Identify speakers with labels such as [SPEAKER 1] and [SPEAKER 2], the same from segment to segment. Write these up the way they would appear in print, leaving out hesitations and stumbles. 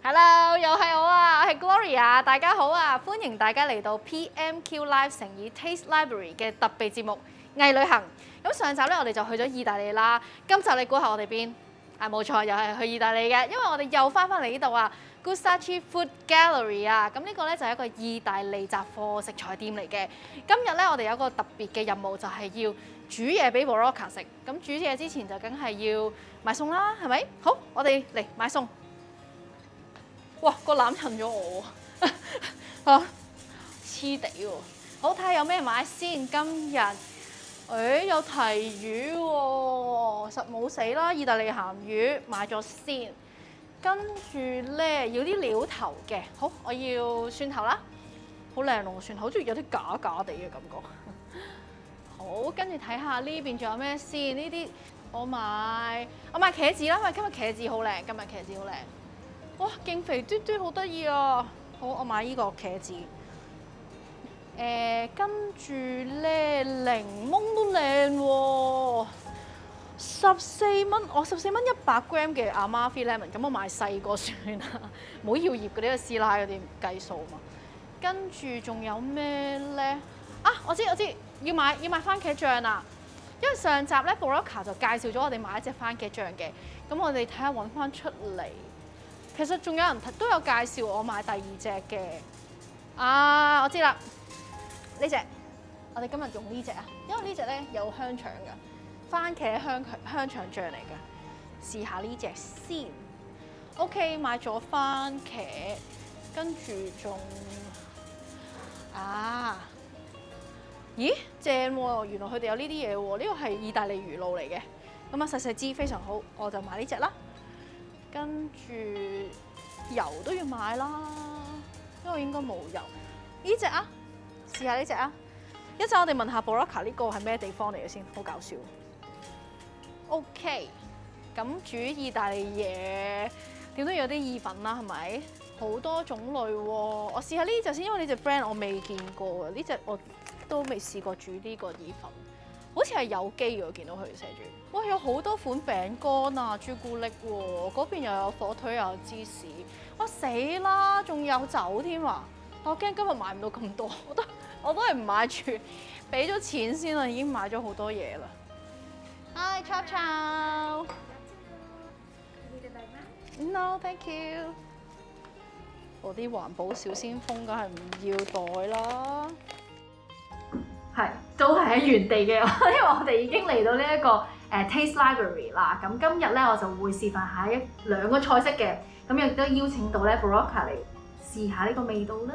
[SPEAKER 1] Hello， 又係我啊，我係 Gloria， 大家好啊，歡迎大家嚟到 PMQ Live 誠意 Taste Library 嘅特別節目偽旅行。咁上集咧，我哋就去咗意大利啦。今集你估下我哋邊？冇錯，又係去意大利嘅，因為我哋又翻嚟呢度啊 ，Gustaci Food Gallery 啊。咁呢個咧就係一個意大利雜貨食材店嚟嘅。今日咧，我哋有一個特別嘅任務，就係要煮嘢俾 Boroka 食。咁煮嘢之前就梗係要買餸啦，係咪？好，我哋嚟買餸。哇！個籃襯咗我喎，黐地喎。好，睇下有咩買先。今日，有提魚喎，實冇死啦！意大利鹹魚買咗先。跟住咧要啲料頭嘅，好，我要蒜頭啦，好靚喎蒜頭，好似有啲假假地嘅感覺。好，跟住睇下呢邊仲有咩先？呢啲我買茄子啦，因為今日茄子好靚，哇，勁肥嘟嘟，好得意啊！好，我買呢個茄子。跟住咧，檸檬都靚喎，14蚊，我14蚊100 gram 嘅Amalfi Lemon， 咁我買細個算啦，唔好要葉嗰啲師奶嗰啲計數嘛。跟住仲有咩咧？啊，我知，要買番茄醬啊！因為上集咧 Boroka 就介紹咗我哋買一隻番茄醬嘅，咁我哋睇下揾翻出嚟。其實仲有人都有介紹我買第二隻嘅，我知啦，呢隻我哋今日用呢隻啊，因為呢隻咧有香腸㗎，番茄香腸醬嚟㗎，試下呢隻先。OK， 買咗番茄，跟住仲咦正喎，原來佢哋有呢啲嘢喎，呢個係意大利魚露嚟嘅，咁啊細細支非常好，我就買呢隻啦。跟住油都要買啦，因為應該冇油。呢隻啊，試下呢隻啊。一陣我哋問下 Boroka 呢個係咩地方嚟嘅先，好搞笑。OK， 咁煮意大利嘢點都要有啲意粉啦，係咪？好多種類喎，我試下呢隻先，因為呢隻 brand 我未見過啊，呢隻我都未試過煮呢個意粉。好似係有機嘅，我見到佢寫住。哇，有好多款餅乾啊，朱古力喎，嗰邊又有火腿又有芝士。哇死啦，仲有酒添啊！我驚今日買唔到咁多，我都係唔買住，俾咗錢先啦，已經買咗好多嘢啦。Hi， ciao ciao。No thank you。我啲環保小先鋒梗係唔要袋啦。係，都係喺原地嘅，因為我哋已經嚟到呢一個Taste Library 啦。咁今日咧我就會示範下兩個菜式嘅，咁亦都邀請到咧 Boroka 嚟試下呢個味道啦。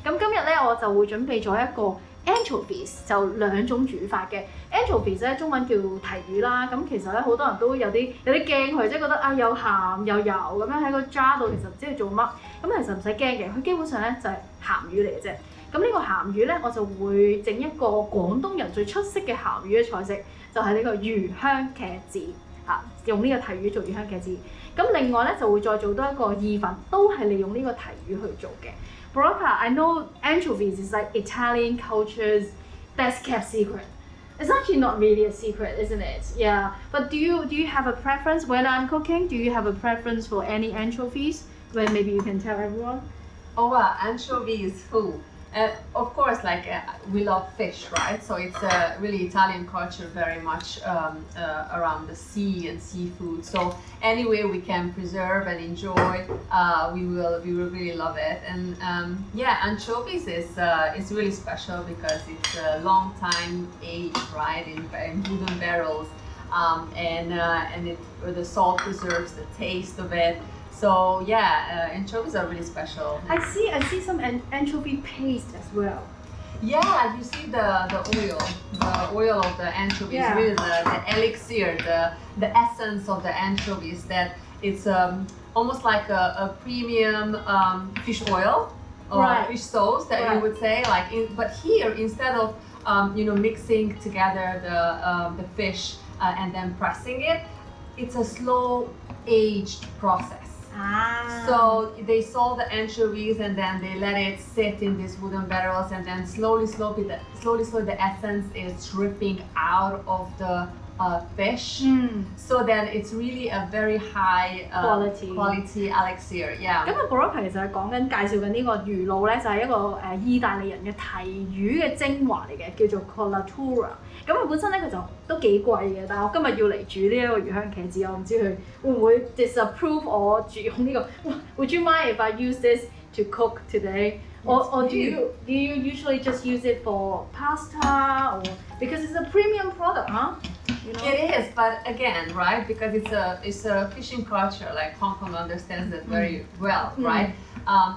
[SPEAKER 1] 咁今日咧我就會準備咗一個 anchovies， 就兩種煮法嘅 anchovies 咧，中文叫提魚啦。咁其實咧好多人都有啲驚佢，即係覺得又鹹又油咁樣喺個 jar 度，其實唔知佢做乜。咁其實唔使驚嘅，佢基本上咧就係鹹魚嚟嘅啫。咁呢個鹹魚咧，我就會整一個廣東人最出色嘅鹹魚嘅菜式，就係呢個魚香茄子嚇，用呢個提魚做魚香茄子。咁另外咧就會再做多一個意粉，都係利用呢個提魚去做嘅。Boroka, I know anchovies is like Italian culture's best kept secret. It's actually not really a secret, isn't it? Yeah. But do you have a preference when I'm cooking? Do you have a preference for any anchovies? Well, maybe you can tell everyone.
[SPEAKER 2] Oh, anchovies, who? Of course, we love fish, right? So it's really Italian culture, very much around the sea and seafood. So any way we can preserve and enjoy, we will really love it. And anchovies is really special because it's a long time aged, right, in wooden barrels, and the salt preserves the taste of it. So anchovies are really special.
[SPEAKER 1] I see some anchovy paste as well.
[SPEAKER 2] Yeah, you see the oil of the anchovies, really the elixir, the essence of the anchovies. That it's almost like a premium fish oil or fish sauce that you would say. But here instead of mixing together the fish and then pressing it, it's a slow aged process. So they salt the anchovies and then they let it sit in these wooden barrels, and then slowly the essence is dripping out of the fish. So then it's really a very high quality elixir. Yeah.
[SPEAKER 1] 咁啊 Boroka 其實係講緊介紹緊呢個魚露咧，就係一個意大利人嘅提魚嘅精華嚟嘅，叫做 colatura。咁佢本身咧佢就都幾貴嘅，但係我今日要嚟煮呢一個魚香茄子，我唔知佢會唔會 disapprove 我煮用呢個。Would you mind if I use this to cook today? Or do you usually just use it for pasta or because it's a premium product, huh? You know?
[SPEAKER 2] It is, but again, right? Because it's a fishing culture. Like Hong Kong understands that very well, right?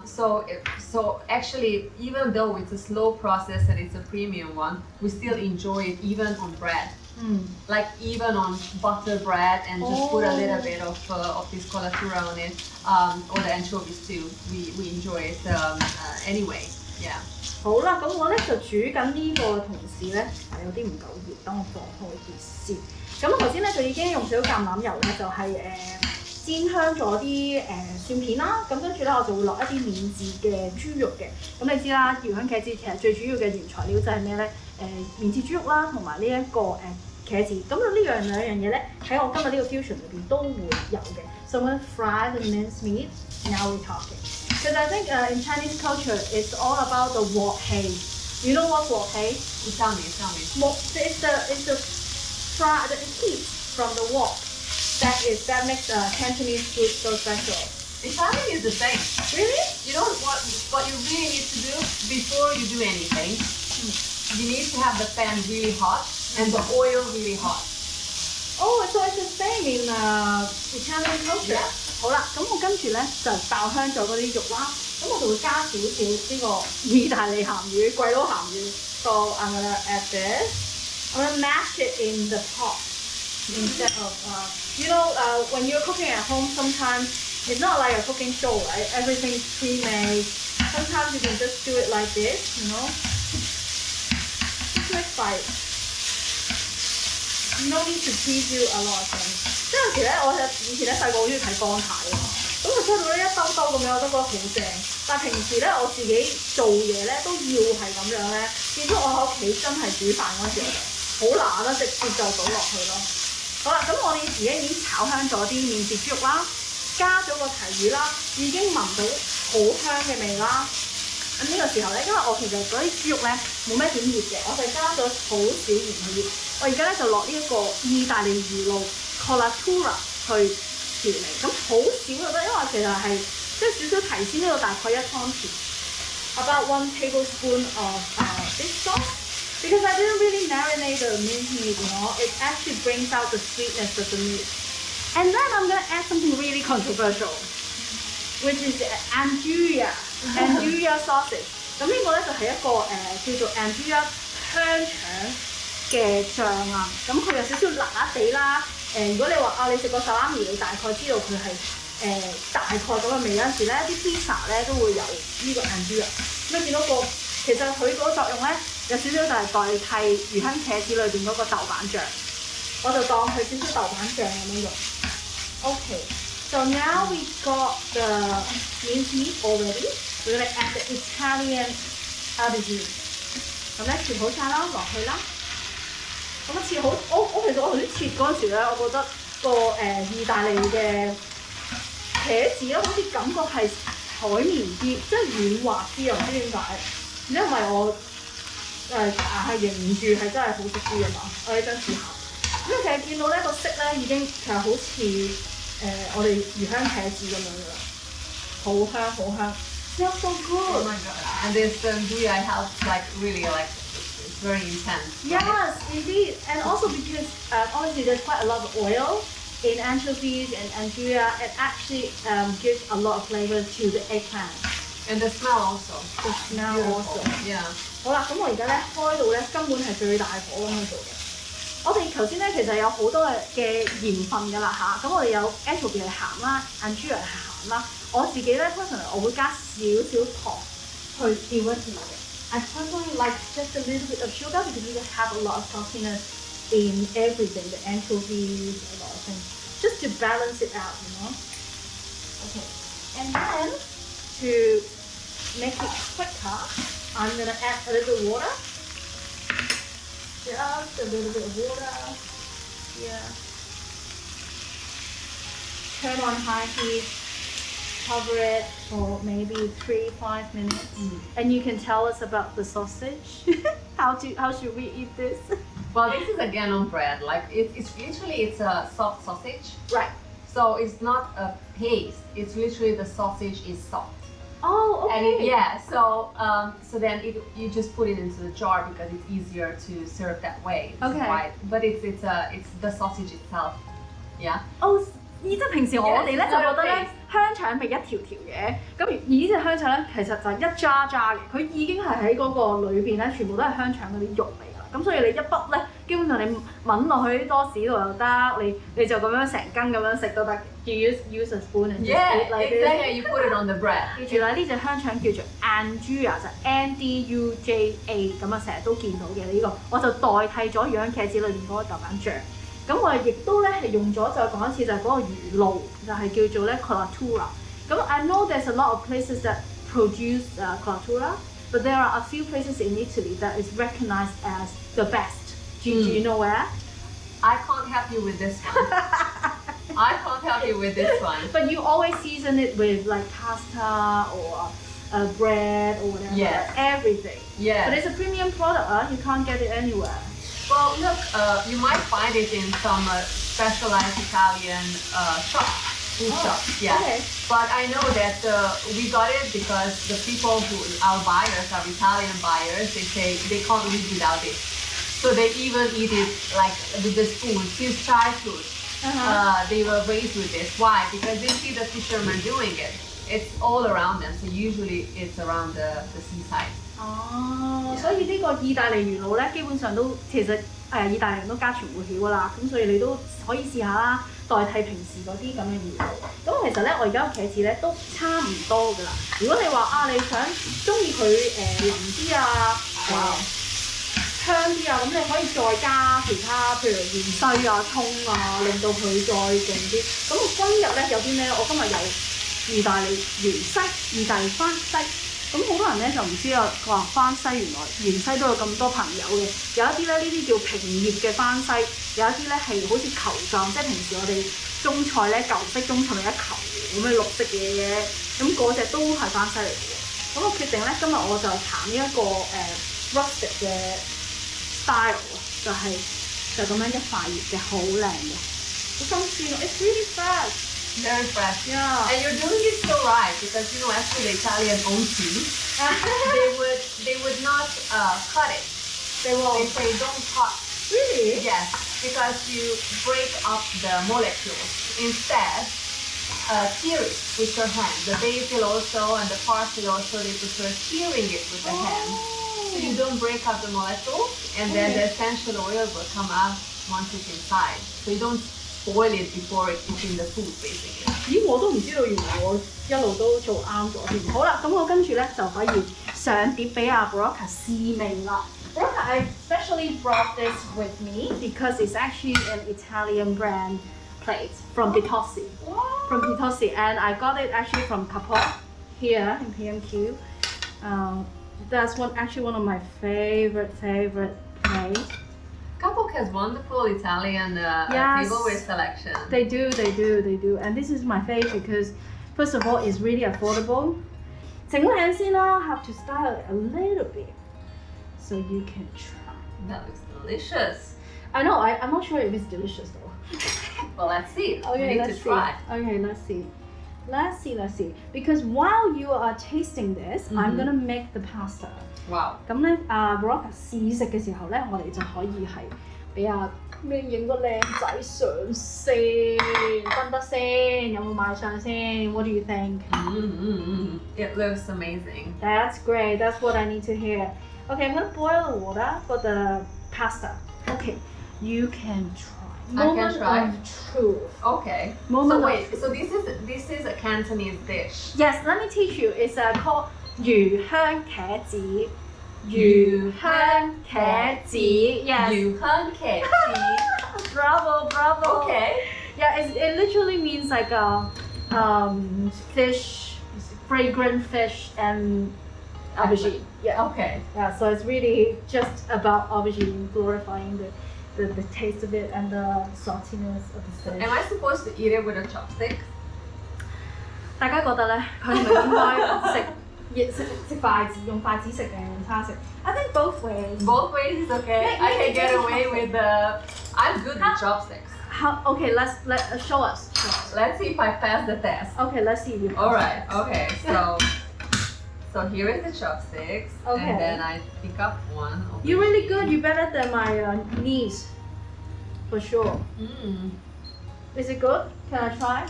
[SPEAKER 2] So actually, even though it's a slow process and it's a premium one, we still enjoy it even on bread. Like even on butter bread and just put a little bit of this colatura on it, or the anchovies too. We enjoy it anyway. Yeah.
[SPEAKER 1] 好啦，咁我咧就煮緊呢個同時咧，有啲唔夠熱，等我放開啲先。咁頭先咧就已經用少少橄欖油咧，就係煎香咗啲蒜片啦。咁跟住咧我就會落一啲免治嘅豬肉嘅。咁你知啦，魚香茄子其實最主要嘅原材料就係咩咧？免治豬肉啦，同埋呢一個茄子。咁兩樣嘢咧，喺我今日呢個 fusion 裏邊都會有嘅。So I'm gonna fry the minced meat. Now we're talking. Because I think in Chinese culture, it's all about the wok hei. You know what's wok hei?
[SPEAKER 2] Tell me.
[SPEAKER 1] It's the heat from the wok that makes Cantonese food so special.
[SPEAKER 2] Italian is the same.
[SPEAKER 1] Really?
[SPEAKER 2] You know what you really need to do before you do anything? You need to have the pan really hot and the oil really hot.
[SPEAKER 1] Oh, so it's the same in Italian culture.
[SPEAKER 2] Yeah.
[SPEAKER 1] 好啦，咁我跟住咧就爆香咗嗰啲肉啦，咁我就會加少少呢個意大利鹹魚、貴佬鹹魚。So I'm gonna add this. I'm gonna mash it in the pot instead of when you're cooking at home, sometimes it's not like a cooking show, right? Everything's pre-made. Sometimes you can just do it like this, you know. Just mix by it. No need to pre-do a lot of things. 即係有時咧，我以前咧細個好中意睇乾蟹㗎嘛，咁佢出到呢一兜兜咁樣，我都覺得好正。但係平時咧，我自己做嘢咧都要係咁樣咧，變咗我喺屋企真係煮飯嗰時我就好懶啦，直接就倒落去咯。好啦，咁我哋而家已經炒香咗啲免治豬肉啦，加咗個提魚啦，已經聞到好香嘅味啦。咁呢個時候咧，因為我其實嗰啲豬肉咧冇咩點熱嘅，我就加咗好少鹽去醃。我而家咧就落呢一個意大利魚露 colatura 去調味，咁好少就得，因為其實係即係少少提鮮呢度大概1湯匙 ，about 1 tablespoon of this sauce. Because I didn't really marinate the minced meat, you know, it actually brings out the sweetness of the meat. And then I'm gonna add something really controversial, which is Anchovy sausage. 咁呢個咧就係一個叫做 Anchovy 香腸嘅醬啊，咁佢有少少辣辣地啦。如果你話你食過薩拉米，你大概知道佢係大概咁嘅味。有陣時咧啲 pizza 咧都會有呢個 Anchovy。咁你見到其實佢嗰個作用咧有少少就係代替魚香茄子裏邊嗰個豆瓣醬，我就當佢少少豆瓣醬咁樣用。Okay, so now we got the minced meat already. We're gonna add the Italian aubergine. 咁咧切好晒啦，落去啦。咁切好，我其實我頭先切嗰陣時咧，我覺得個意大利嘅茄子咧，好似感覺係海綿啲，即係軟滑啲，又唔知點解。因為我係認唔住，係真係好食啲啊嘛。我哋想試下，因為其實見到呢個色咧已經其實好似我哋魚香茄子咁樣噶啦，好香好香。Smells so good.
[SPEAKER 2] Oh my god! And this Gloria helps really it's very intense.
[SPEAKER 1] Yes, indeed. And also because obviously there's quite a lot of oil in anchovies and Anchovy, it actually gives a lot of flavor to the eggplant.
[SPEAKER 2] And the smell also.
[SPEAKER 1] The smell also.
[SPEAKER 2] Yeah.
[SPEAKER 1] 好啦，咁我而家咧開到咧根本係最大火咁去做嘅。我哋頭先咧其實有好多嘅鹽分㗎啦嚇，咁我哋有 anchovy 係鹹啦 ，Anchovy 係鹹啦。我自己咧通常我會加少少糖去調一調嘅。I personally like just a little bit of sugar because we have a lot of saltiness in everything, the anchovies, a lot of things, just to balance it out, you know. Okay, and then to make it quicker, I'm gonna add a little bit of water. Just a little bit of water. Yeah. Turn on high heat. Cover it for maybe 3-5 minutes, and you can tell us about the sausage. How should we eat this?
[SPEAKER 2] Well, this is again on bread. Like it's literally it's a soft sausage.
[SPEAKER 1] Right.
[SPEAKER 2] So it's not a paste. It's literally the sausage is soft.
[SPEAKER 1] Oh, okay.
[SPEAKER 2] And so then you just put it into the jar because it's easier to serve that way.
[SPEAKER 1] Okay.
[SPEAKER 2] But it's the sausage itself. Yeah.
[SPEAKER 1] Oh. 即係平時我哋咧就覺得咧香腸係一條條嘅，咁而呢隻香腸咧其實就係一揸揸嘅，佢已經係喺嗰個裏邊咧全部都係香腸嗰啲肉嚟㗎啦，咁所以你一筆咧基本上你抿落去啲多士度又得，你就咁樣成根咁樣食都得。You use a spoon and just eat like this.
[SPEAKER 2] Exactly. You put it on the bread.
[SPEAKER 1] 記住啦，呢隻香腸叫做 Anjuja， 就 N-D-U-J-A 咁啊，成日都見到嘅呢個，我就代替咗魚香茄子裏面嗰個豆瓣醬。咁我哋亦都咧係用咗就講一次就係嗰個魚露，就係叫做咧 colatura。咁 I know there's a lot of places that produce colatura, but there are a few places in Italy that is recognized as the best. Do you know where?
[SPEAKER 2] I can't help you with this one. I can't help you with this one.
[SPEAKER 1] But you always season it with like pasta or bread or whatever.
[SPEAKER 2] Yes.
[SPEAKER 1] Everything.
[SPEAKER 2] Yeah.
[SPEAKER 1] But it's a premium product. You can't get it anywhere.
[SPEAKER 2] Well, look, you might find it in some specialized Italian shops, food shops. Yeah.
[SPEAKER 1] Okay.
[SPEAKER 2] But I know that we got it because the people our buyers, our Italian buyers, they say they can't live without it. So they even eat it like with the spoon since childhood. They were raised with this. Why? Because they see the fishermen doing it. It's all around them. So usually it's around the seaside.
[SPEAKER 1] 哦，所以呢個意大利魚露咧，基本上都其實意大利人都家傳戶曉㗎啦，咁所以你都可以試下啦，代替平時嗰啲咁嘅魚露。咁其實咧，我而家個茄子咧都差唔多㗎啦。如果你話你想中意佢腍啲啊，香啲啊，咁你可以再加其他譬如芫茜啊、葱啊，令到佢再勁啲。咁我今日咧有啲咩？我今日有意大利芫茜、意大利番西。咁好多人咧就唔知啊，佢話番西原來芫茜都有咁多朋友嘅，有一啲咧呢啲叫平葉嘅番西，有一啲咧係好似球狀，即係平時我哋中菜咧舊式中菜咪一球咁嘅綠色嘢嘅，咁嗰隻都係番西嚟嘅喎。咁我決定咧今日我就行呢一個rustic 嘅 style 就咁樣一塊葉嘅，好靚嘅，好新鮮。It's really fresh.
[SPEAKER 2] Very fresh.
[SPEAKER 1] Yeah.
[SPEAKER 2] And you're doing it so right because actually the Italian own tea, they would not cut it. They say don't cut.
[SPEAKER 1] Really?
[SPEAKER 2] Yes, because you break up the molecules. Instead, tear it with your hand. The basil also and the parsley also, they prefer tearing it with the hand. So you don't break up the molecules, and then the essential oil will come out once it's inside. So you don't boil it before it's in the food, basically.
[SPEAKER 1] 咦，我都唔知道，原來我一路都做啱咗添。好啦，咁我跟住咧就可以上碟俾阿 Boroka 試味啦。Boroka, I specially brought this with me because it's actually an Italian brand plate from Gustaci. From Gustaci, and I got it actually from Capo here in PMQ. That's one of my favorite plates.
[SPEAKER 2] Capo has wonderful Italian tableware selection.
[SPEAKER 1] They do. And this is my favorite because, first of all, it's really affordable. 整靚先啦 have to style it a little bit so you can try.
[SPEAKER 2] That looks delicious.
[SPEAKER 1] I know, I'm not sure if it's delicious though.
[SPEAKER 2] Well, let's see.
[SPEAKER 1] Okay,
[SPEAKER 2] we need
[SPEAKER 1] let's
[SPEAKER 2] to try.
[SPEAKER 1] See. Okay, let's see. Because while you are tasting this, I'm gonna make the pasta.
[SPEAKER 2] Wow.
[SPEAKER 1] 咁咧Boroka 試食嘅時候咧，我哋就可以係俾咩影個靚仔相先，得唔得先？有冇賣相先 ？What do you think?
[SPEAKER 2] It looks amazing.
[SPEAKER 1] That's great. That's what I need to hear. Okay, I'm gonna boil the water for the pasta. Okay, you can try.
[SPEAKER 2] I can try.
[SPEAKER 1] Of truth.
[SPEAKER 2] Okay.
[SPEAKER 1] Moment
[SPEAKER 2] so wait, so this is a Cantonese dish.
[SPEAKER 1] Yes, let me teach you. It's called 魚香茄子。魚香茄子。Yes.
[SPEAKER 2] 魚香茄子。
[SPEAKER 1] Bravo.
[SPEAKER 2] Okay.
[SPEAKER 1] Yeah, it literally means like a fish, fragrant fish and aubergine. Yeah.
[SPEAKER 2] Okay.
[SPEAKER 1] Yeah, so it's really just about aubergine, glorifying the taste of it and the saltiness of the fish.
[SPEAKER 2] Am I supposed to eat it with a chopstick?
[SPEAKER 1] 大家覺得咧，佢係咪應該食筷子，用筷子食定用叉食 ？I think both ways.
[SPEAKER 2] Both ways is okay.
[SPEAKER 1] Yeah,
[SPEAKER 2] I can get
[SPEAKER 1] yeah.
[SPEAKER 2] away with the. I'm good with chopsticks.
[SPEAKER 1] Okay, let's show us.
[SPEAKER 2] Let's see if I pass the test.
[SPEAKER 1] Okay, let's see if you.
[SPEAKER 2] All right. Okay. So here is the chopsticks,
[SPEAKER 1] Okay.
[SPEAKER 2] and then I pick up one.
[SPEAKER 1] You're really good. You're better than my niece, for sure.
[SPEAKER 2] Mm.
[SPEAKER 1] Is it good? Can I try?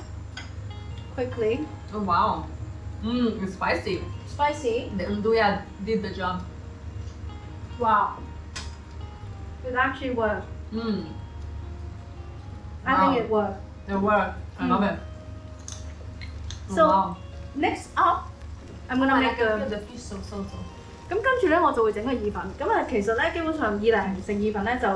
[SPEAKER 1] Quickly.
[SPEAKER 2] Oh wow. It's spicy.
[SPEAKER 1] Spicy.
[SPEAKER 2] The unduya did the job.
[SPEAKER 1] Wow. It actually worked.
[SPEAKER 2] Mm.
[SPEAKER 1] I think it worked.
[SPEAKER 2] It worked. I love it. Oh,
[SPEAKER 1] So
[SPEAKER 2] wow.
[SPEAKER 1] next up, I'm gonna
[SPEAKER 2] And I
[SPEAKER 1] make
[SPEAKER 2] can
[SPEAKER 1] the.
[SPEAKER 2] feel the fish so.
[SPEAKER 1] 咁跟住咧，我就會整個意粉。咁啊，其實咧，基本上意大利人食意粉咧，就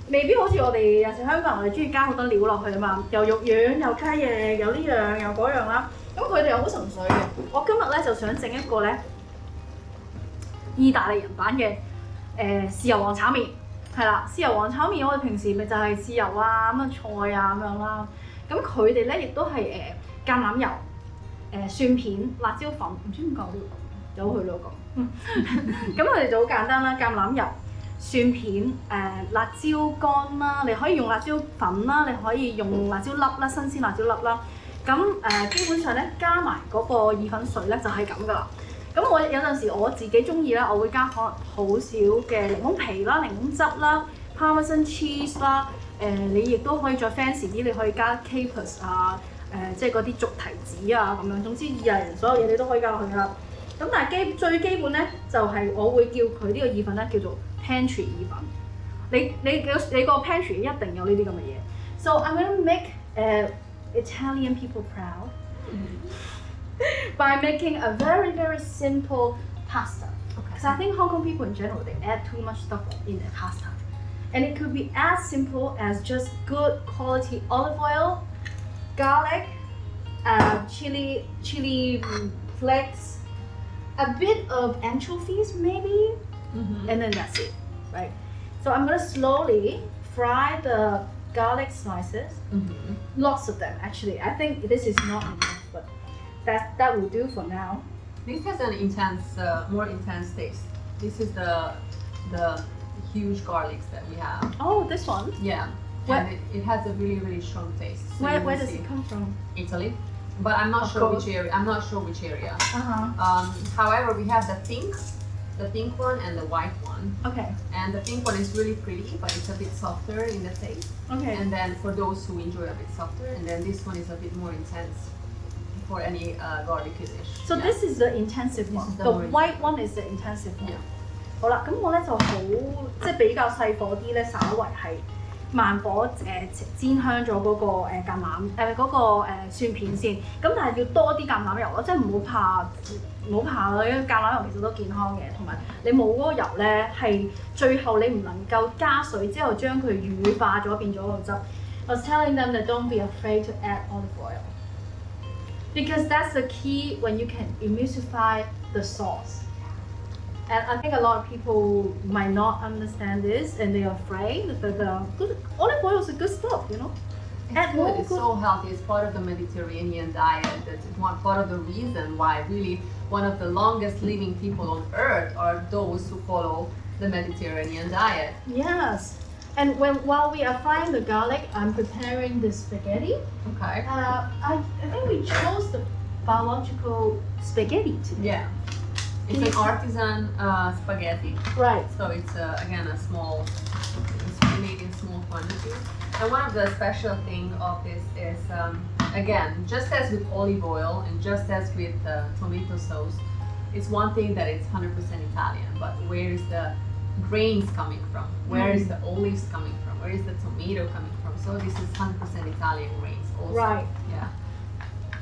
[SPEAKER 1] 未必好似我哋有時香港人我哋中意加好多料落去啊嘛，又肉丸，又雞翼，有呢樣又嗰樣啦。咁佢哋又好純粹嘅。我今日咧就想整一個咧意大利人版嘅豉油皇炒麵，係啦，豉油皇炒麵我哋平時咪就係豉油啊咁啊菜啊咁樣啦。咁佢哋咧亦都係橄欖油、蒜片、辣椒粉，唔知點解呢個有佢咯咁。咁佢哋就好簡單啦，橄欖油、蒜片、辣椒乾啦，你可以用辣椒粉啦，你可以用辣椒粒啦，新鮮辣椒粒啦。咁基本上咧加埋嗰個意粉水咧就係咁噶啦。咁我有陣時我自己中意咧，我會加可能好少嘅檸檬皮啦、檸檬汁啦、Parmesan cheese 啦。你亦都可以再 fancy 啲，你可以加 capers 啊，即係嗰啲竹提子啊咁樣。總之意大利人所有嘢你都可以加落去啦。咁但係最基本咧，就係、我會叫佢呢個意粉咧叫做 pantry 意粉。你個 pantry 一定有呢啲咁嘅嘢。So I'm gonna make Italian people proud by making a very simple pasta.
[SPEAKER 2] Okay.
[SPEAKER 1] So I think Hong Kong people in general they add too much stuff in their pasta, and it could be as simple as just good quality olive oil, garlic, chili flakes. A bit of anchovies maybe, and then that's it, right? So I'm gonna slowly fry the garlic slices, lots of them actually. I think this is not enough, but that will do for now.
[SPEAKER 2] This has an intense, more intense taste. This is the huge garlics that we have.
[SPEAKER 1] Oh, this one?
[SPEAKER 2] Yeah, and it has a really strong taste. So
[SPEAKER 1] Where does it come from?
[SPEAKER 2] Italy, but I'm not sure which area. I'm not sure which area. However, we have the pink one and the white one.
[SPEAKER 1] Okay.
[SPEAKER 2] And the pink one is really pretty, but it's a bit softer in the taste.
[SPEAKER 1] Okay.
[SPEAKER 2] And then for those who enjoy a bit softer, and then this one is a bit more intense for any garlicky dish.
[SPEAKER 1] So this is the intensive one.
[SPEAKER 2] This is the
[SPEAKER 1] The
[SPEAKER 2] more
[SPEAKER 1] white one is the intensive one.
[SPEAKER 2] Yeah.
[SPEAKER 1] 好啦，咁我咧就好即係比較細火啲咧，稍為係慢火煎香咗嗰個橄欖嗰個蒜片先。咁但係要多啲橄欖油咯，即係唔好怕咯，因為橄欖油其實都健康嘅，同埋你冇嗰個油咧係最後你唔能夠加水之後將佢乳化咗變咗個汁。I was telling them that don't be afraid to add olive oil because that's the key when you can emulsify the sauce. And I think a lot of people might not understand this and they're afraid, but olive oil is a good stuff, you know.
[SPEAKER 2] It's good. It's so healthy. It's part of the Mediterranean diet. It's one part of the reason why really one of the longest living people on earth are those who follow the Mediterranean diet.
[SPEAKER 1] Yes. And while we are frying the garlic, I'm preparing the spaghetti.
[SPEAKER 2] Okay.
[SPEAKER 1] I think we chose the biological spaghetti today.
[SPEAKER 2] Yeah. It's an artisan spaghetti.
[SPEAKER 1] Right.
[SPEAKER 2] So it's again it's made in small quantities. And one of the special thing of this is again, just as with olive oil and just as with tomato sauce, it's one thing that it's 100% Italian, but where is the grains coming from? Where is the olives coming from? Where is the tomato coming from? So this is 100% Italian grains also.
[SPEAKER 1] Right.
[SPEAKER 2] Yeah.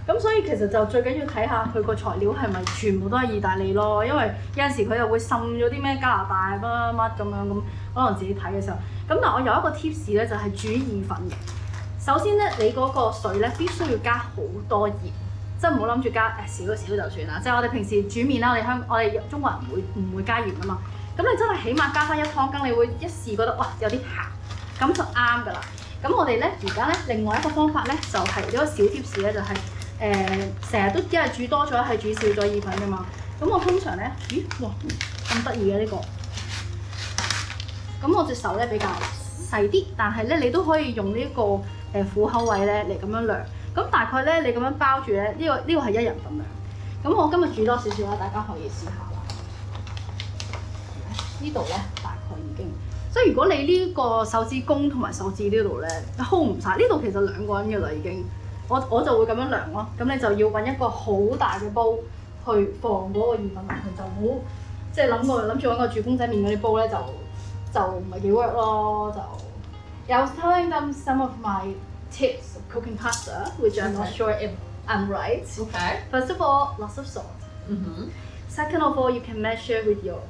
[SPEAKER 1] 咁所以其實就最緊要睇下佢個材料係咪全部都係意大利咯，因為有陣時佢又會滲咗啲咩加拿大乜乜咁樣咁，可能自己睇嘅時候。咁但係我有一個 tips 咧，就係煮意粉嘅。首先咧，你嗰個水咧必須要加好多鹽，即係唔好諗住加少就算啦。即係我哋平時煮麵啦，我哋中國人唔會加鹽噶嘛。咁你真係起碼加翻1湯羹，你會一試覺得哇有啲鹹。咁就啱㗎啦。咁我哋咧而家咧另外一個方法咧就係呢個小貼士咧就係成日都因為煮多咗係煮少咗意粉㗎嘛。咁我通常咧，哇咁得意嘅呢個。咁我隻手咧比較細啲，但係咧你都可以用呢個虎口位咧嚟咁樣量。咁大概咧你咁樣包住咧，呢個係1人份量。咁我今日煮多少少啦，大家可以試下啦。呢度咧大概已經，所以如果你呢個手指公同埋手指呢度咧 hold 唔晒，呢度其實2個人嘅啦已經。我就會咁樣量咯。咁你就要揾一個好大嘅煲去放嗰個意粉落去，就唔好即係諗住揾個煮公仔麵嗰啲煲咧就唔係幾 work 咯。就 I was telling them some of my tips of cooking pasta, which I'm not sure if I'm right.
[SPEAKER 2] Okay.
[SPEAKER 1] First of all, lots of salt.
[SPEAKER 2] Mm-hmm.
[SPEAKER 1] Second of all, you can measure with your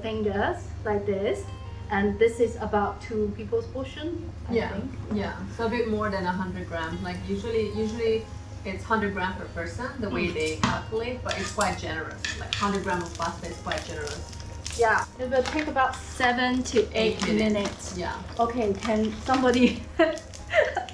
[SPEAKER 1] fingers like this, and this is about 2 people's portion. I think.
[SPEAKER 2] Yeah. So a bit more than 100 grams. Like usually it's 100 grams per person, the way they calculate, but it's quite generous. Like 100 grams of pasta is quite generous.
[SPEAKER 1] Yeah, it will take about 7 to 8 minutes.
[SPEAKER 2] Yeah.
[SPEAKER 1] Okay, can somebody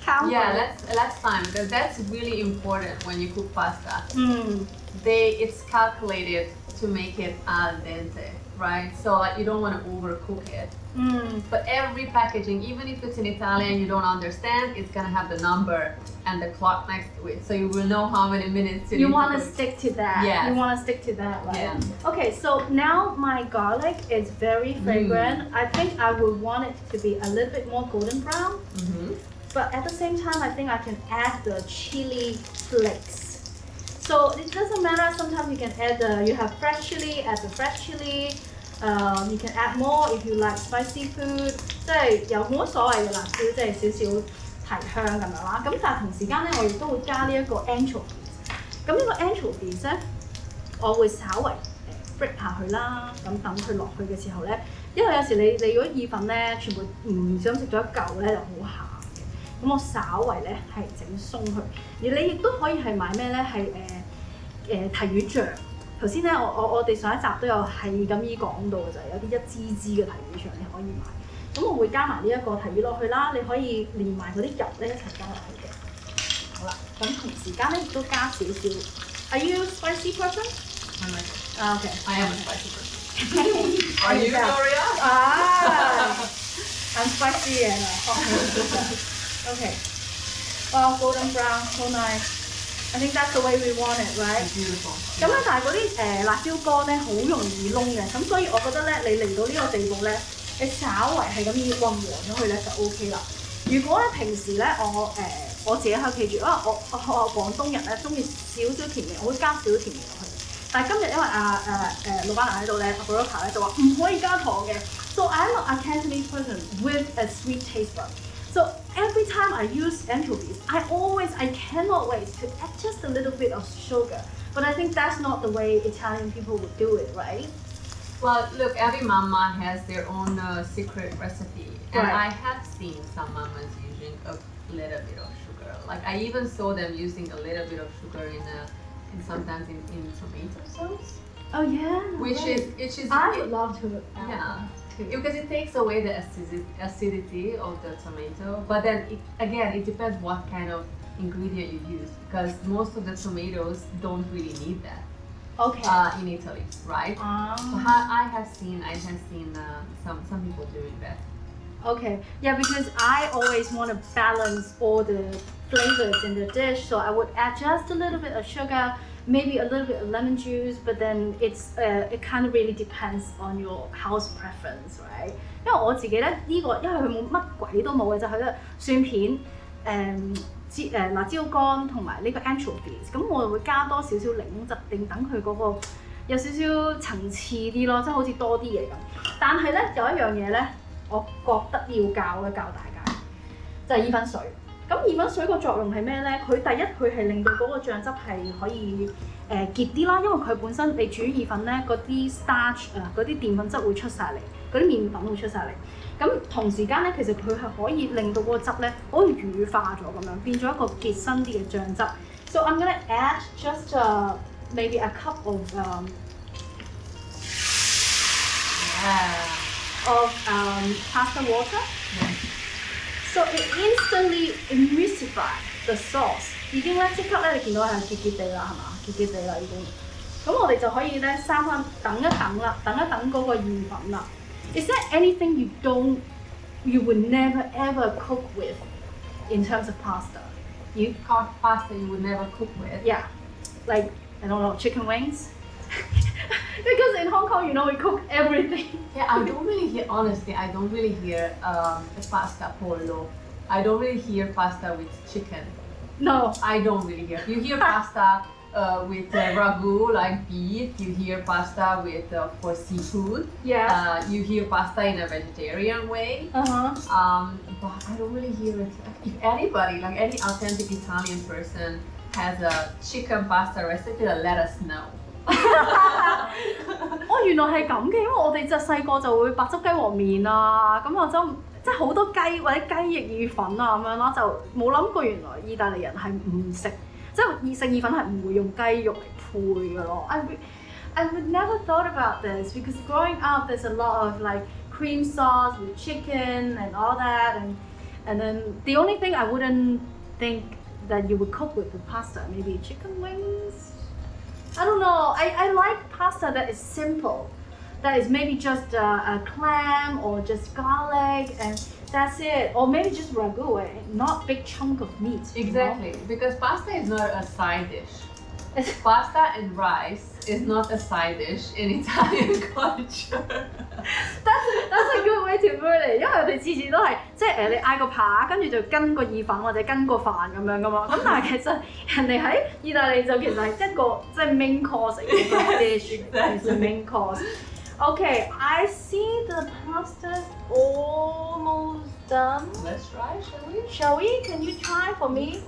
[SPEAKER 1] count?
[SPEAKER 2] Yeah, let's time because that's really important when you cook pasta.
[SPEAKER 1] Mm.
[SPEAKER 2] It's calculated to make it al dente, right? So like you don't want to overcook it.
[SPEAKER 1] Mm.
[SPEAKER 2] But every packaging, even if it's in Italian you don't understand, it's gonna have the number and the clock next to it, so you will know how many minutes
[SPEAKER 1] You want to stick to that.
[SPEAKER 2] Yes.
[SPEAKER 1] You want to stick to that, right?
[SPEAKER 2] Yeah.
[SPEAKER 1] Okay, so now my garlic is very fragrant. I think I would want it to be a little bit more golden brown.
[SPEAKER 2] Mm-hmm.
[SPEAKER 1] But at the same time, I think I can add the chili flakes. So it doesn't matter. Sometimes you can add you have fresh chili, add the fresh chili. You can add more if you like spicy food. 即係有冇乜所謂嘅辣椒，即係少少提香咁樣啦。咁但係同時間咧，我亦都會加呢一個 anchovies。咁呢個 anchovies 咧，我會稍微break 下佢啦。咁等佢落去嘅時候咧，因為有時你如果意粉咧全部唔想食咗一嚿咧就好鹹。咁我稍為咧係整鬆佢，而你亦都可以係買咩咧？係提魚醬。頭先咧，我哋上一集都有係咁依講到嘅就係有啲一支支嘅提魚醬你可以買。咁我會加埋呢一個提魚落去啦，你可以連埋嗰啲油咧一齊加落去嘅。好啦，咁同時間咧亦都加少少。Are you spicy person?
[SPEAKER 2] I like it.
[SPEAKER 1] Okay.
[SPEAKER 2] I am a spicy person. Are you, Gloria?
[SPEAKER 1] I'm spicy and okay. Well, golden brown, so nice. I think that's the way we want it, right?
[SPEAKER 2] Beautiful.
[SPEAKER 1] 咁咧，但係嗰啲辣椒乾咧好容易燶嘅，咁所以我覺得咧，你嚟到呢個地步咧，你稍為係咁樣混和咗佢咧就 OK 啦。如果咧平時咧我自己喺屋企煮，因為我廣東人咧中意少少甜味，我會加少少甜味落去。但係今日因為老闆娘喺度咧，Boroka 咧就話唔可以加糖嘅。So I'm a Cantonese person with a sweet taste bud. So every time I use anchovies, I cannot wait to add just a little bit of sugar. But I think that's not the way Italian people would do it, right?
[SPEAKER 2] Well, look, every mama has their own secret recipe, and
[SPEAKER 1] Right.
[SPEAKER 2] I have seen some mamas using a little bit of sugar. Like I even saw them using a little bit of sugar in sometimes in tomato sauce.
[SPEAKER 1] Oh yeah.
[SPEAKER 2] Which
[SPEAKER 1] right.
[SPEAKER 2] is
[SPEAKER 1] I would love to.
[SPEAKER 2] Yeah. Because it takes away the acidity of the tomato, but then it depends what kind of ingredient you use, because most of the tomatoes don't really need that.
[SPEAKER 1] Okay.
[SPEAKER 2] In Italy, right? So I have seen some people doing that.
[SPEAKER 1] Okay. Yeah, because I always want to balance all the flavors in the dish, so I would add just a little bit of sugar, maybe a little bit of lemon juice, but then it kind of really depends on your house preference, right? 因為我自己咧因為佢冇乜鬼都冇嘅，就係咧蒜片、辣椒乾同埋呢個 anchovies， 咁我會加多少少檸汁，定等佢嗰個有少少層次啲咯，即係好似多啲嘢咁。但係咧有一樣嘢咧，我覺得要教大家，就係意粉水。咁意粉水個作用係咩咧？佢第一佢係令到嗰個醬汁係可以結啲啦，因為佢本身你煮意粉咧嗰啲 starch 嗰啲澱粉質會出晒嚟，嗰啲麵粉會出晒嚟。咁同時間咧，其實佢係可以令到嗰個汁咧可以乳化咗咁樣，變咗一個結身啲嘅醬汁。So I'm gonna add just maybe a cup of pasta water. So it instantly emulsify the sauce， 已經咧即刻咧你見到係結結地啦，係嘛？結結地啦已經。咁我哋就可以咧閂翻等一等啦，等一等嗰個意粉啦。Is there anything you would never ever cook with in terms of pasta?
[SPEAKER 2] You cook pasta you would never cook with?
[SPEAKER 1] Yeah, like I don't know, chicken wings. Because in Hong Kong, we cook everything.
[SPEAKER 2] Yeah, I don't really hear, honestly, I don't really hear pasta pollo. I don't really hear pasta with chicken.
[SPEAKER 1] No.
[SPEAKER 2] I don't really hear. You hear pasta with ragu, like beef. You hear pasta with, of course, seafood.
[SPEAKER 1] Yeah.
[SPEAKER 2] You hear pasta in a vegetarian way.
[SPEAKER 1] But
[SPEAKER 2] I don't really hear it. If anybody, like any authentic Italian person, has a chicken pasta recipe, let us know.
[SPEAKER 1] 原來係咁嘅，因為我哋就細個就會白汁雞黃麵啊，咁或者即係好多雞或者雞翼意粉啊咁樣啦，就冇諗過原來意大利人係唔食，即係食意粉係唔會用雞肉嚟配嘅咯。I would never thought about this because growing up there's a lot of like cream sauce with chicken and all that and then the only thing I wouldn't think that you would cook with the pasta maybe chicken wings. I don't know. I like pasta that is simple, that is maybe just a clam or just garlic and that's it, or maybe just ragu, not big chunk of meat.
[SPEAKER 2] Exactly, because pasta is not a side dish. Pasta and rice is not a side dish in Italian culture.
[SPEAKER 1] That's a good way to put it， 因為我哋次次都係即係你嗌個扒，跟住就跟個意粉或者跟個飯咁樣噶嘛。咁但係其實人哋喺意大利就其實係一個即係 main course 嚟嘅 dish， 係 main course。Okay, I see the pasta almost done.
[SPEAKER 2] Let's try, shall we?
[SPEAKER 1] Shall we? Can you try for me?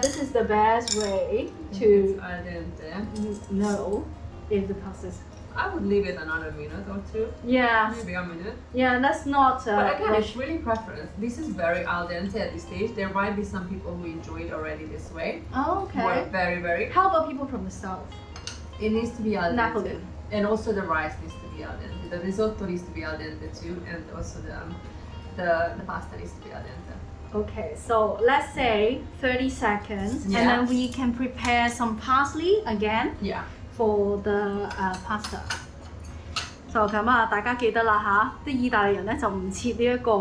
[SPEAKER 1] This is the best way to
[SPEAKER 2] al dente.
[SPEAKER 1] know if the pasta is.
[SPEAKER 2] I would leave it another minute or two.
[SPEAKER 1] Yeah.
[SPEAKER 2] Maybe a minute.
[SPEAKER 1] Yeah, that's not.
[SPEAKER 2] But again, it's really preference. This is very al dente at this stage. There might be some people who enjoy it already this way.
[SPEAKER 1] Oh, okay.
[SPEAKER 2] Or very, very.
[SPEAKER 1] How about people from the south?
[SPEAKER 2] It needs to be al dente.
[SPEAKER 1] Napoli.
[SPEAKER 2] And also the rice needs to be al dente. The risotto needs to be al dente too, and also the pasta needs to be al dente.
[SPEAKER 1] Okay, so let's say 30 seconds,
[SPEAKER 2] Yeah.
[SPEAKER 1] and then we can prepare some parsley again
[SPEAKER 2] Yeah.
[SPEAKER 1] for the pasta. So 咁啊，大家記得啦嚇，啲意大利人咧就唔切呢一個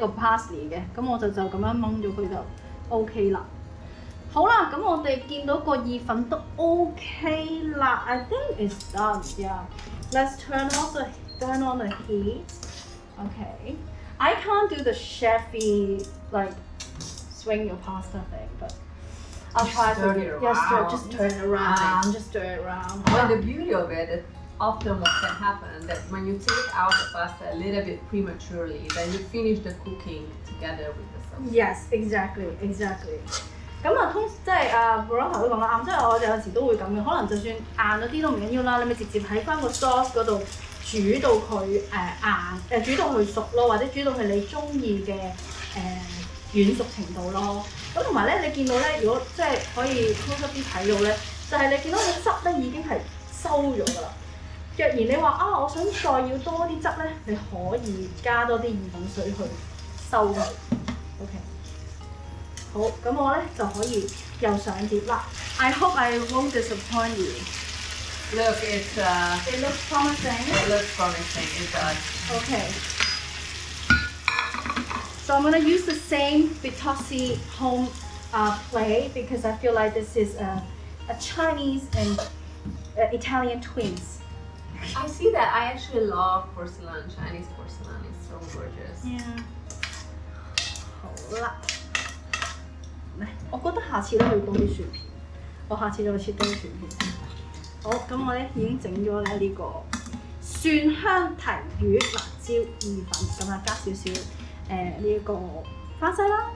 [SPEAKER 1] parsley 嘅，咁我就咁樣掹咗佢就 OK 啦。好啦，咁我哋見到個意粉都 OK 啦 ，I think it's done. Yeah. Let's turn on the heat. Okay. I can't do the chefy like swing your pasta thing, but I'll try
[SPEAKER 2] stir
[SPEAKER 1] to
[SPEAKER 2] it
[SPEAKER 1] just turn it around, just stir it around.
[SPEAKER 2] Well, the beauty of it is often what can happen that when you take out the pasta a little bit prematurely, then you finish the cooking together with the sauce.
[SPEAKER 1] Yes, exactly. 咁啊，即係Boroka 都講得啱，即係我哋有時都會咁嘅，可能就算硬咗啲都唔緊要啦，你咪直接喺翻個 sauce 嗰度煮到佢硬，煮到佢熟咯，或者煮到佢你中意嘅軟熟程度咯。咁同埋咧，你見到咧，如果即係可以 close up 啲睇到咧，就係你見到個汁咧已經係收咗㗎啦。若然你話我想再要多啲汁咧，你可以加多啲意粉水去收佢。OK。好，咁我咧就可以又上碟啦。I hope I won't disappoint you.
[SPEAKER 2] Look,
[SPEAKER 1] It looks promising.
[SPEAKER 2] it looks promising. It does.
[SPEAKER 1] Okay. So I'm gonna use the same Gustaci home plate because I feel like this is a Chinese and Italian twins.
[SPEAKER 2] I see that. I actually love porcelain. Chinese porcelain is so gorgeous.
[SPEAKER 1] Yeah. 好啦，我覺得下次咧可以多啲薯片，我下次再切多啲薯片。好，咁我咧已經整咗咧呢個蒜香提魚辣椒意粉，咁啊加少少呢一個花西啦。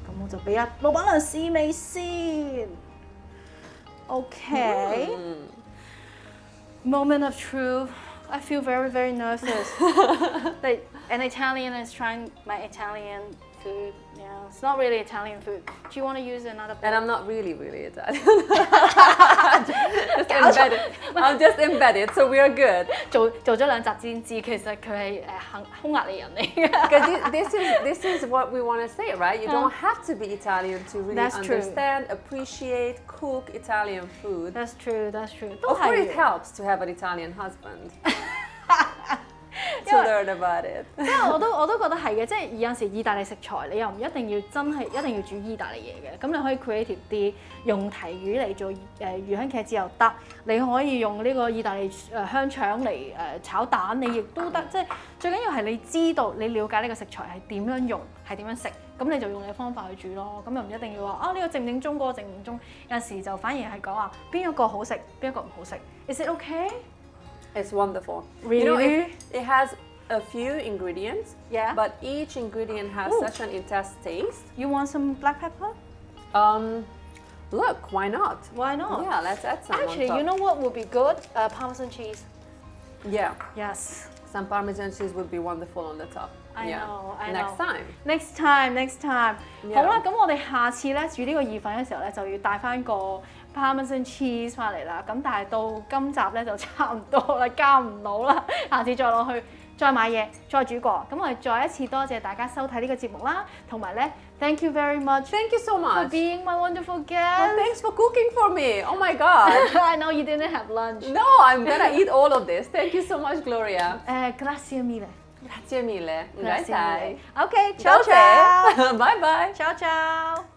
[SPEAKER 1] 咁我就俾老闆娘試味先。Okay. Moment of truth. I feel very, very nervous. Like an Italian is trying my Italian food. Yeah, it's not really Italian food. Do you want to use another?
[SPEAKER 2] And I'm not really Italian. I'm just embedded, so we are good.
[SPEAKER 1] 做咗2集先知，其實佢係匈牙利人嚟嘅。
[SPEAKER 2] Because this is what we want to say, right? You don't have to be Italian to really understand, appreciate, cook Italian food.
[SPEAKER 1] That's true. That's true.
[SPEAKER 2] Of course, it helps to have an Italian husband. To learn about it.
[SPEAKER 1] 因為我都覺得係嘅，即係有陣時意大利食材你又唔一定要一定要煮意大利嘢嘅，咁你可以 creative 啲，用提魚嚟做魚香茄子又得，你可以用呢個意大利香腸嚟炒蛋，你亦都得，即係最緊要係你知道你了解呢個食材係點樣用，係點樣食，咁你就用你嘅方法去煮咯，咁又唔一定要話呢個正唔正宗，嗰個正唔正宗，有陣時就反而係講話邊一個好食，邊一個唔好食。Is it okay?
[SPEAKER 2] It's wonderful.
[SPEAKER 1] Really?
[SPEAKER 2] You know, it has a few ingredients,
[SPEAKER 1] yeah.
[SPEAKER 2] But each ingredient has such an intense taste.
[SPEAKER 1] You want some black pepper?
[SPEAKER 2] Look, why not?
[SPEAKER 1] Why not?
[SPEAKER 2] Yeah, let's add some.
[SPEAKER 1] Actually,
[SPEAKER 2] on top.
[SPEAKER 1] you know what would be good? Parmesan cheese.
[SPEAKER 2] Yeah.
[SPEAKER 1] Yes.
[SPEAKER 2] Some Parmesan cheese would be wonderful on the top.
[SPEAKER 1] I know.
[SPEAKER 2] Next time.
[SPEAKER 1] Next time. 好啦，咁我哋下次咧煮呢個意粉嘅時候咧，就要帶翻個 Parmesan cheese 翻嚟啦。咁但係到今集咧就差唔多啦，加唔到啦。下次再落去再買嘢，再煮過。咁我哋再一次多謝大家收睇呢個節目啦，同埋咧 ，thank you very much.
[SPEAKER 2] Thank you so much
[SPEAKER 1] for being my wonderful guest.
[SPEAKER 2] Well, thanks for cooking for me. Oh my God.
[SPEAKER 1] I know you didn't have lunch.
[SPEAKER 2] No, I'm gonna eat all of this. Thank you so much, Gloria.
[SPEAKER 1] Grazie mille.
[SPEAKER 2] Grazie mille.
[SPEAKER 1] Grazie mille.
[SPEAKER 2] Grazie.
[SPEAKER 1] Okay, ciao ciao.
[SPEAKER 2] Bye bye.
[SPEAKER 1] Ciao ciao.